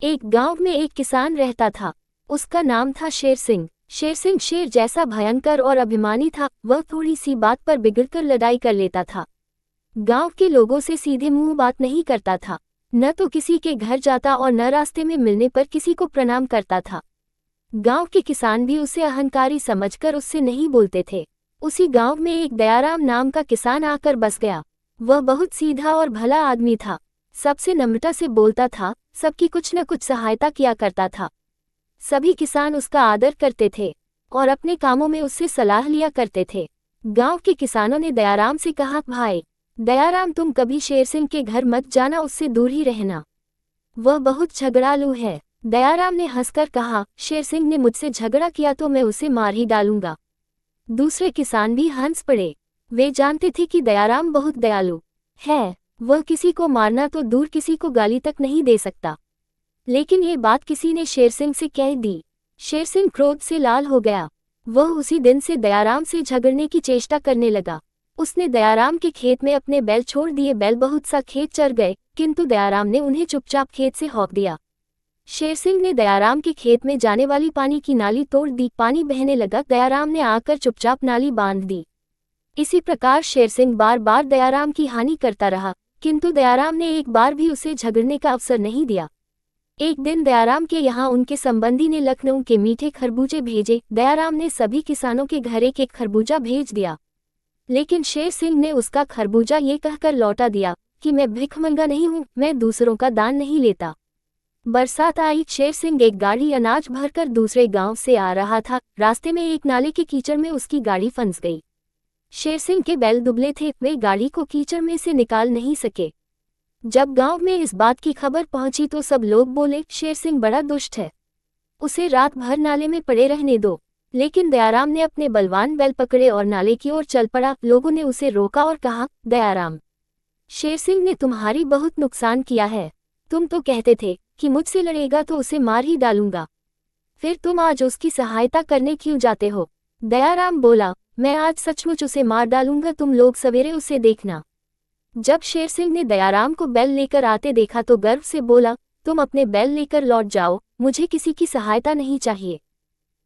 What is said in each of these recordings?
एक गांव में एक किसान रहता था। उसका नाम था शेर सिंह। शेर सिंह शेर जैसा भयंकर और अभिमानी था। वह थोड़ी सी बात पर बिगड़कर लड़ाई कर लेता था। गांव के लोगों से सीधे मुंह बात नहीं करता था, न तो किसी के घर जाता और न रास्ते में मिलने पर किसी को प्रणाम करता था। गांव के किसान भी उसे अहंकारी समझकर उससे नहीं बोलते थे। उसी गांव में एक दयाराम नाम का किसान आकर बस गया। वह बहुत सीधा और भला आदमी था। सबसे नम्रता से बोलता था, सबकी कुछ न कुछ सहायता किया करता था। सभी किसान उसका आदर करते थे और अपने कामों में उससे सलाह लिया करते थे। गांव के किसानों ने दयाराम से कहा, भाई दयाराम, तुम कभी शेर सिंह के घर मत जाना, उससे दूर ही रहना, वह बहुत झगड़ालू है। दयाराम ने हंसकर कहा, शेर सिंह ने मुझसे झगड़ा किया तो मैं उसे मार ही डालूंगा। दूसरे किसान भी हंस पड़े। वे जानते थे कि दयाराम बहुत दयालु है। वह किसी को मारना तो दूर, किसी को गाली तक नहीं दे सकता। लेकिन ये बात किसी ने शेर सिंह से कह दी। शेर सिंह क्रोध से लाल हो गया। वह उसी दिन से दयाराम से झगड़ने की चेष्टा करने लगा। उसने दयाराम के खेत में अपने बैल छोड़ दिए। बैल बहुत सा खेत चर गए, किंतु दयाराम ने उन्हें चुपचाप खेत से हौंक दिया। शेर सिंह ने दयाराम के खेत में जाने वाली पानी की नाली तोड़ दी। पानी बहने लगा। दयाराम ने आकर चुपचाप नाली बांध दी। इसी प्रकार शेर सिंह बार बार दयाराम की हानि करता रहा, किंतु दयाराम ने एक बार भी उसे झगड़ने का अवसर नहीं दिया। एक दिन दयाराम के यहाँ उनके संबंधी ने लखनऊ के मीठे खरबूजे भेजे। दयाराम ने सभी किसानों के घर एक एक खरबूजा भेज दिया, लेकिन शेर सिंह ने उसका खरबूजा ये कहकर लौटा दिया कि मैं भिखमंगा नहीं हूँ, मैं दूसरों का दान नहीं लेता। बरसात आई। शेर सिंह एक गाड़ी अनाज भरकर दूसरे गांव से आ रहा था। रास्ते में एक नाले के कीचड़ में उसकी गाड़ी फंस गई। शेर सिंह के बैल दुबले थे, वे गाड़ी को कीचड़ में से निकाल नहीं सके। जब गांव में इस बात की खबर पहुंची तो सब लोग बोले, शेर सिंह बड़ा दुष्ट है, उसे रात भर नाले में पड़े रहने दो। लेकिन दयाराम ने अपने बलवान बैल पकड़े और नाले की ओर चल पड़ा। लोगों ने उसे रोका और कहा, दयाराम, शेर सिंह ने तुम्हारी बहुत नुकसान किया है। तुम तो कहते थे कि मुझसे लड़ेगा तो उसे मार ही डालूंगा, फिर तुम आज उसकी सहायता करने क्यों जाते हो? दयाराम बोला, मैं आज सचमुच उसे मार डालूंगा, तुम लोग सवेरे उसे देखना। जब शेर सिंह ने दयाराम को बैल लेकर आते देखा तो गर्व से बोला, तुम अपने बैल लेकर लौट जाओ, मुझे किसी की सहायता नहीं चाहिए।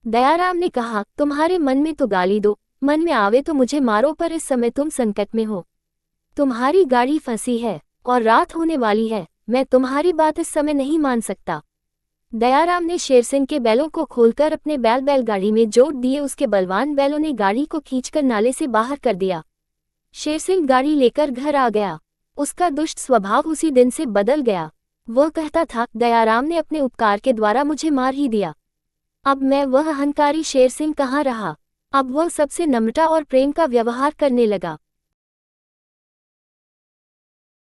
दयाराम ने कहा, तुम्हारे मन में तो गाली दो, मन में आवे तो मुझे मारो, पर इस समय तुम संकट में हो। तुम्हारी गाड़ी फंसी है और रात होने वाली है, मैं तुम्हारी बात इस समय नहीं मान सकता। दयाराम ने शेर सिंह के बैलों को खोलकर अपने बैल बैलगाड़ी में जोड़ दिए। उसके बलवान बैलों ने गाड़ी को खींचकर नाले से बाहर कर दिया। शेर सिंह गाड़ी लेकर घर आ गया। उसका दुष्ट स्वभाव उसी दिन से बदल गया। वह कहता था, दयाराम ने अपने उपकार के द्वारा मुझे मार ही दिया, अब मैं वह अहंकारी शेर सिंह कहाँ रहा। अब वह सबसे नम्रता और प्रेम का व्यवहार करने लगा।